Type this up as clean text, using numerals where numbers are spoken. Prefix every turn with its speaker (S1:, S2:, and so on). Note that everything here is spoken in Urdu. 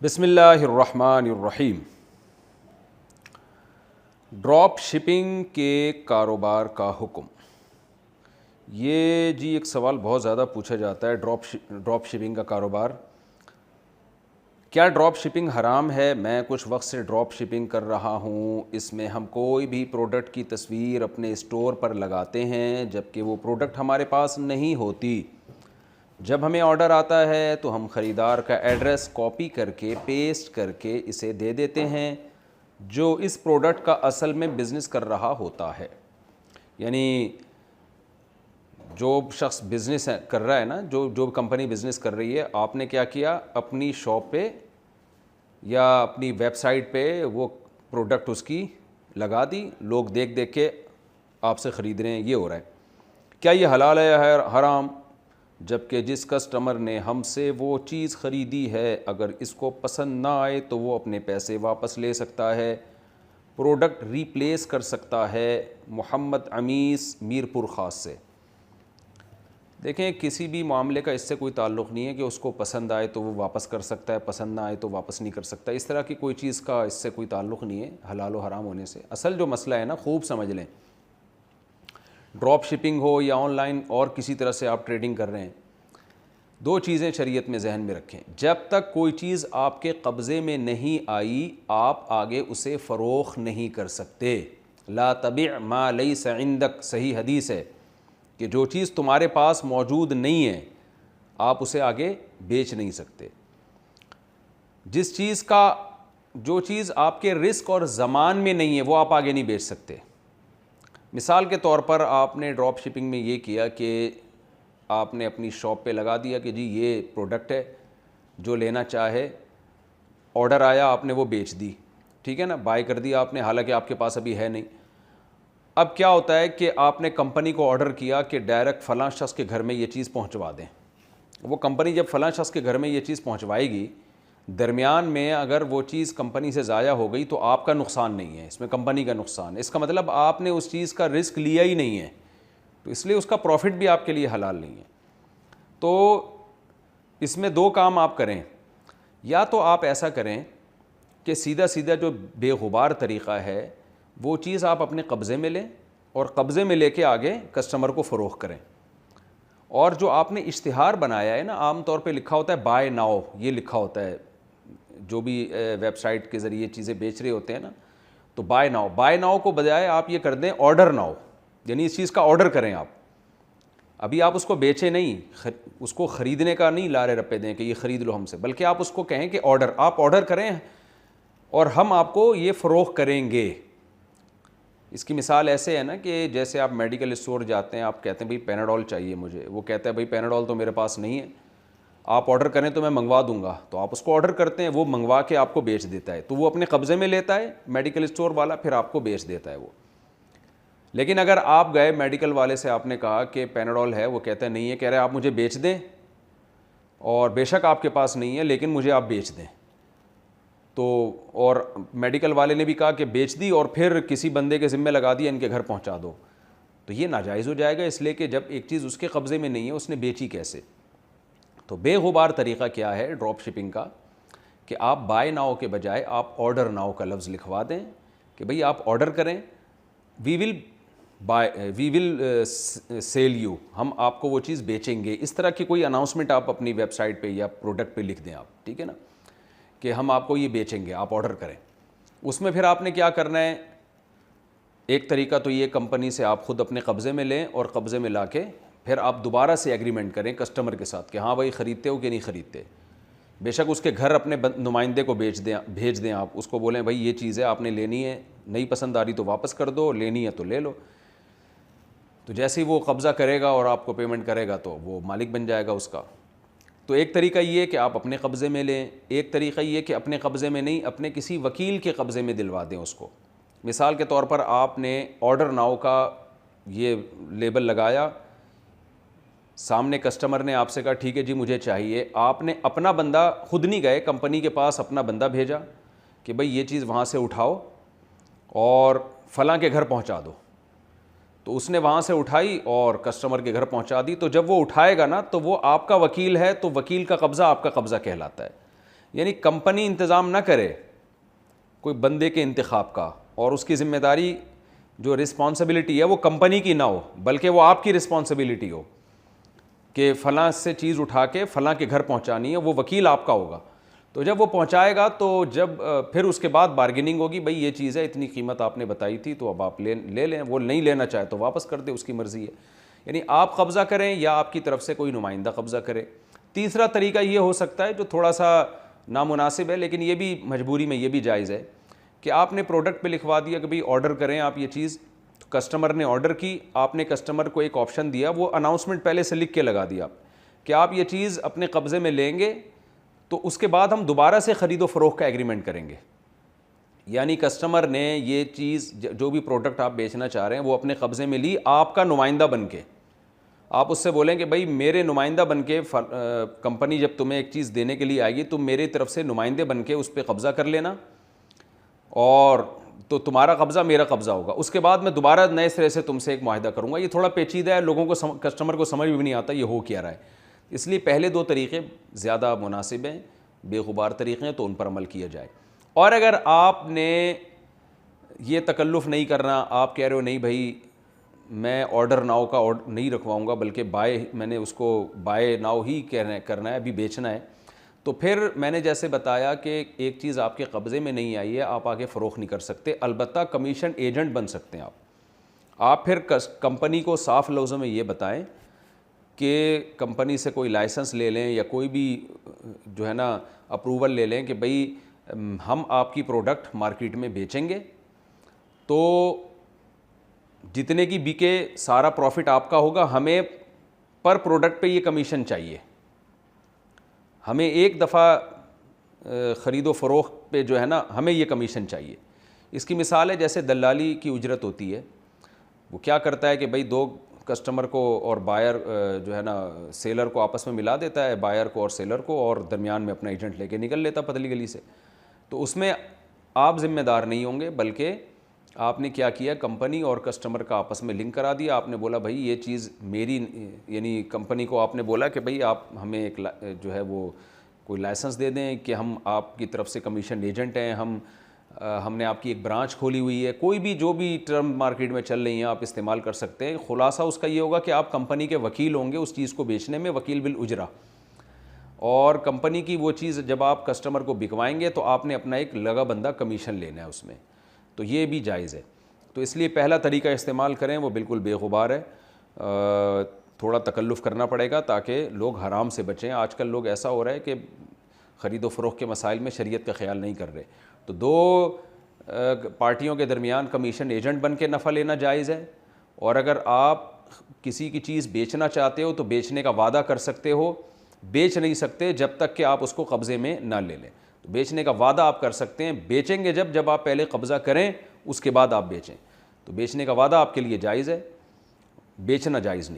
S1: بسم اللہ الرحمن الرحیم۔ ڈراپ شپنگ کے کاروبار کا حکم۔ یہ ایک سوال بہت زیادہ پوچھا جاتا ہے، ڈراپ شپنگ کا کاروبار کیا ڈراپ شپنگ حرام ہے؟ میں کچھ وقت سے ڈراپ شپنگ کر رہا ہوں۔ اس میں ہم کوئی بھی پروڈکٹ کی تصویر اپنے اسٹور پر لگاتے ہیں جبکہ وہ پروڈکٹ ہمارے پاس نہیں ہوتی۔ جب ہمیں آرڈر آتا ہے تو ہم خریدار کا ایڈریس کاپی کر کے پیسٹ کر کے اسے دے دیتے ہیں جو اس پروڈکٹ کا اصل میں بزنس کر رہا ہوتا ہے۔ یعنی جو شخص بزنس کر رہا ہے نا، جو کمپنی بزنس کر رہی ہے، آپ نے کیا کیا، اپنی شاپ پہ یا اپنی ویب سائٹ پہ وہ پروڈکٹ اس کی لگا دی، لوگ دیکھ دیکھ کے آپ سے خرید رہے ہیں۔ یہ ہو رہا ہے۔ کیا یہ حلال ہے یا حرام؟ جبکہ جس کسٹمر نے ہم سے وہ چیز خریدی ہے اگر اس کو پسند نہ آئے تو وہ اپنے پیسے واپس لے سکتا ہے، پروڈکٹ ریپلیس کر سکتا ہے۔ محمد عمیس میرپور خاص سے۔ دیکھیں، کسی بھی معاملے کا اس سے کوئی تعلق نہیں ہے کہ اس کو پسند آئے تو وہ واپس کر سکتا ہے، پسند نہ آئے تو واپس نہیں کر سکتا۔ اس طرح کی کوئی چیز کا اس سے کوئی تعلق نہیں ہے حلال و حرام ہونے سے۔ اصل جو مسئلہ ہے نا، خوب سمجھ لیں، ڈراپ شپنگ ہو یا آن لائن اور کسی طرح سے آپ ٹریڈنگ کر رہے ہیں، دو چیزیں شریعت میں ذہن میں رکھیں۔ جب تک کوئی چیز آپ کے قبضے میں نہیں آئی، آپ آگے اسے فروخت نہیں کر سکتے۔ لا تبع ما لیس عندک، صحیح حدیث ہے کہ جو چیز تمہارے پاس موجود نہیں ہے آپ اسے آگے بیچ نہیں سکتے۔ جو چیز آپ کے رزق اور زمان میں نہیں ہے وہ آپ آگے نہیں بیچ سکتے۔ مثال کے طور پر آپ نے ڈراپ شپنگ میں یہ کیا کہ آپ نے اپنی شاپ پہ لگا دیا کہ جی یہ پروڈکٹ ہے، جو لینا چاہے، آرڈر آیا آپ نے وہ بیچ دی، ٹھیک ہے نا، بائی کر دیا آپ نے، حالانکہ آپ کے پاس ابھی ہے نہیں۔ اب کیا ہوتا ہے کہ آپ نے کمپنی کو آرڈر کیا کہ ڈائریکٹ فلاں شخص کے گھر میں یہ چیز پہنچوا دیں۔ وہ کمپنی جب فلاں شخص کے گھر میں یہ چیز پہنچوائے گی، درمیان میں اگر وہ چیز کمپنی سے ضائع ہو گئی تو آپ کا نقصان نہیں ہے، اس میں کمپنی کا نقصان ہے۔ اس کا مطلب آپ نے اس چیز کا رسک لیا ہی نہیں ہے، تو اس لیے اس کا پروفٹ بھی آپ کے لیے حلال نہیں ہے۔ تو اس میں دو کام آپ کریں، یا تو آپ ایسا کریں کہ سیدھا جو بے غبار طریقہ ہے وہ چیز آپ اپنے قبضے میں لیں اور قبضے میں لے کے آگے کسٹمر کو فروخت کریں۔ اور جو آپ نے اشتہار بنایا ہے نا، عام طور پہ لکھا ہوتا ہے بائی ناؤ، یہ لکھا ہوتا ہے جو بھی ویب سائٹ کے ذریعے چیزیں بیچ رہے ہوتے ہیں نا، تو بائی ناؤ کو بجائے آپ یہ کر دیں آرڈر ناؤ، یعنی اس چیز کا آرڈر کریں آپ۔ ابھی آپ اس کو بیچے نہیں، اس کو خریدنے کا نہیں لارے رپے دیں کہ یہ خرید لو ہم سے، بلکہ آپ اس کو کہیں کہ آپ آرڈر کریں اور ہم آپ کو یہ فروخت کریں گے۔ اس کی مثال ایسے ہے نا کہ جیسے آپ میڈیکل اسٹور جاتے ہیں، آپ کہتے ہیں بھئی پیناڈول چاہیے مجھے، وہ کہتا ہے بھئی پیناڈول تو میرے پاس نہیں ہے، آپ آرڈر کریں تو میں منگوا دوں گا، تو آپ اس کو آرڈر کرتے ہیں، وہ منگوا کے آپ کو بیچ دیتا ہے، تو وہ اپنے قبضے میں لیتا ہے میڈیکل اسٹور والا، پھر آپ کو بیچ دیتا ہے وہ۔ لیکن اگر آپ گئے میڈیکل والے سے، آپ نے کہا کہ پیناڈول ہے، وہ کہتا ہے نہیں ہے، کہہ رہے آپ مجھے بیچ دیں، اور بے شک آپ کے پاس نہیں ہے لیکن مجھے آپ بیچ دیں، تو اور میڈیکل والے نے بھی کہا کہ بیچ دی اور پھر کسی بندے کے ذمہ لگا دیا ان کے گھر پہنچا دو، تو یہ ناجائز ہو جائے گا، اس لیے کہ جب ایک چیز اس کے قبضے میں نہیں ہے اس نے بیچی کیسے؟ تو بے غبار طریقہ کیا ہے ڈراپ شپنگ کا کہ آپ بائی ناؤ کے بجائے آپ آرڈر ناؤ کا لفظ لکھوا دیں کہ بھئی آپ آرڈر کریں، وی ول سیل یو، ہم آپ کو وہ چیز بیچیں گے۔ اس طرح کی کوئی اناؤنسمنٹ آپ اپنی ویب سائٹ پہ یا پروڈکٹ پہ لکھ دیں آپ، ٹھیک ہے نا، کہ ہم آپ کو یہ بیچیں گے، آپ آرڈر کریں۔ اس میں پھر آپ نے کیا کرنا ہے، ایک طریقہ تو یہ کمپنی سے آپ خود اپنے قبضے میں لیں اور قبضے میں لا کے پھر آپ دوبارہ سے ایگریمنٹ کریں کسٹمر کے ساتھ کہ ہاں بھائی خریدتے ہو کہ نہیں خریدتے۔ بے شک اس کے گھر اپنے نمائندے کو بھیج دیں، آپ اس کو بولیں بھائی یہ چیز ہے آپ نے لینی ہے، نہیں پسند آ رہی تو واپس کر دو، لینی ہے تو لے لو۔ تو جیسے ہی وہ قبضہ کرے گا اور آپ کو پیمنٹ کرے گا تو وہ مالک بن جائے گا اس کا۔ تو ایک طریقہ یہ کہ آپ اپنے قبضے میں لیں، ایک طریقہ یہ کہ اپنے قبضے میں نہیں، اپنے کسی وکیل کے قبضے میں دلوا دیں اس کو۔ مثال کے طور پر آپ نے آرڈر ناؤ کا یہ لیبل لگایا، سامنے کسٹمر نے آپ سے کہا ٹھیک ہے جی مجھے چاہیے، آپ نے اپنا بندہ خود نہیں گئے کمپنی کے پاس، اپنا بندہ بھیجا کہ بھئی یہ چیز وہاں سے اٹھاؤ اور فلاں کے گھر پہنچا دو، تو اس نے وہاں سے اٹھائی اور کسٹمر کے گھر پہنچا دی۔ تو جب وہ اٹھائے گا نا تو وہ آپ کا وکیل ہے، تو وکیل کا قبضہ آپ کا قبضہ کہلاتا ہے۔ یعنی کمپنی انتظام نہ کرے کوئی بندے کے انتخاب کا، اور اس کی ذمہ داری جو رسپانسبلٹی ہے وہ کمپنی کی نہ ہو بلکہ وہ آپ کی رسپانسبلٹی ہو کہ فلاں سے چیز اٹھا کے فلاں کے گھر پہنچانی ہے، وہ وکیل آپ کا ہوگا. تو جب وہ پہنچائے گا تو جب پھر اس کے بعد بارگیننگ ہوگی، بھائی یہ چیز ہے، اتنی قیمت آپ نے بتائی تھی تو اب آپ لے لیں. وہ نہیں لینا چاہے تو واپس کر دے، اس کی مرضی ہے. یعنی آپ قبضہ کریں یا آپ کی طرف سے کوئی نمائندہ قبضہ کرے. تیسرا طریقہ یہ ہو سکتا ہے جو تھوڑا سا نامناسب ہے لیکن یہ بھی مجبوری میں یہ بھی جائز ہے کہ آپ نے پروڈکٹ پہ لکھوا دیا کہ بھئی آرڈر کریں آپ یہ چیز. کسٹمر نے آرڈر کی، آپ نے کسٹمر کو ایک آپشن دیا، وہ اناؤنسمنٹ پہلے سے لکھ کے لگا دیا کہ آپ یہ چیز اپنے قبضے میں لیں گے تو اس کے بعد ہم دوبارہ سے خرید و فروخت کا ایگریمنٹ کریں گے. یعنی کسٹمر نے یہ چیز جو بھی پروڈکٹ آپ بیچنا چاہ رہے ہیں وہ اپنے قبضے میں لی آپ کا نمائندہ بن کے. آپ اس سے بولیں کہ بھائی میرے نمائندہ بن کے کمپنی جب تمہیں ایک چیز دینے کے لیے آئے گی تم میری طرف سے نمائندے بن کے اس پہ قبضہ کر لینا، اور تو تمہارا قبضہ میرا قبضہ ہوگا. اس کے بعد میں دوبارہ نئے سرے سے تم سے ایک معاہدہ کروں گا. یہ تھوڑا پیچیدہ ہے، لوگوں کو کسٹمر کو سمجھ بھی نہیں آتا یہ ہو کیا رہا ہے. اس لیے پہلے دو طریقے زیادہ مناسب ہیں، بے غبار طریقے ہیں، تو ان پر عمل کیا جائے. اور اگر آپ نے یہ تکلف نہیں کرنا، آپ کہہ رہے ہو نہیں بھائی میں آرڈر ناؤ کا آرڈر نہیں رکھواؤں گا بلکہ میں نے اس کو بائے ناؤ ہی کرنا ہے، ابھی بیچنا ہے، تو پھر میں نے جیسے بتایا کہ ایک چیز آپ کے قبضے میں نہیں آئی ہے آپ آگے فروخت نہیں کر سکتے. البتہ کمیشن ایجنٹ بن سکتے ہیں آپ پھر کمپنی کو صاف لفظوں میں یہ بتائیں کہ کمپنی سے کوئی لائسنس لے لیں یا کوئی بھی جو ہے نا اپروول لے لیں کہ بھئی ہم آپ کی پروڈکٹ مارکیٹ میں بیچیں گے تو جتنے کی بکے سارا پروفٹ آپ کا ہوگا، ہمیں پر پروڈکٹ پہ یہ کمیشن چاہیے، ہمیں ایک دفعہ خرید و فروخت پہ جو ہے نا ہمیں یہ کمیشن چاہیے. اس کی مثال ہے جیسے دلالی کی اجرت ہوتی ہے. وہ کیا کرتا ہے کہ بھئی دو کسٹمر کو اور بائر جو ہے نا سیلر کو آپس میں ملا دیتا ہے، بائر کو اور سیلر کو، اور درمیان میں اپنا ایجنٹ لے کے نکل لیتا پتلی گلی سے. تو اس میں آپ ذمہ دار نہیں ہوں گے بلکہ آپ نے کیا کیا، کمپنی اور کسٹمر کا آپس میں لنک کرا دیا. آپ نے بولا بھائی یہ چیز میری، یعنی کمپنی کو آپ نے بولا کہ بھئی آپ ہمیں ایک جو ہے وہ کوئی لائسنس دے دیں کہ ہم آپ کی طرف سے کمیشن ایجنٹ ہیں، ہم نے آپ کی ایک برانچ کھولی ہوئی ہے. کوئی بھی جو بھی ٹرم مارکیٹ میں چل رہی ہیں آپ استعمال کر سکتے ہیں. خلاصہ اس کا یہ ہوگا کہ آپ کمپنی کے وکیل ہوں گے اس چیز کو بیچنے میں، وکیل بالاجرہ. اور کمپنی کی وہ چیز جب آپ کسٹمر کو بکوائیں گے تو آپ نے اپنا ایک لگا بندہ کمیشن لینا ہے اس میں. تو یہ بھی جائز ہے. تو اس لیے پہلا طریقہ استعمال کریں، وہ بالکل بے غبار ہے. تھوڑا تکلف کرنا پڑے گا تاکہ لوگ حرام سے بچیں. آج کل لوگ ایسا ہو رہا ہے کہ خرید و فروخت کے مسائل میں شریعت کا خیال نہیں کر رہے. تو دو پارٹیوں کے درمیان کمیشن ایجنٹ بن کے نفع لینا جائز ہے. اور اگر آپ کسی کی چیز بیچنا چاہتے ہو تو بیچنے کا وعدہ کر سکتے ہو. بیچ نہیں سکتے جب تک کہ آپ اس کو قبضے میں نہ لے لیں. تو بیچنے کا وعدہ آپ کر سکتے ہیں، بیچیں گے جب آپ پہلے قبضہ کریں اس کے بعد آپ بیچیں. تو بیچنے کا وعدہ آپ کے لیے جائز ہے، بیچنا جائز نہیں.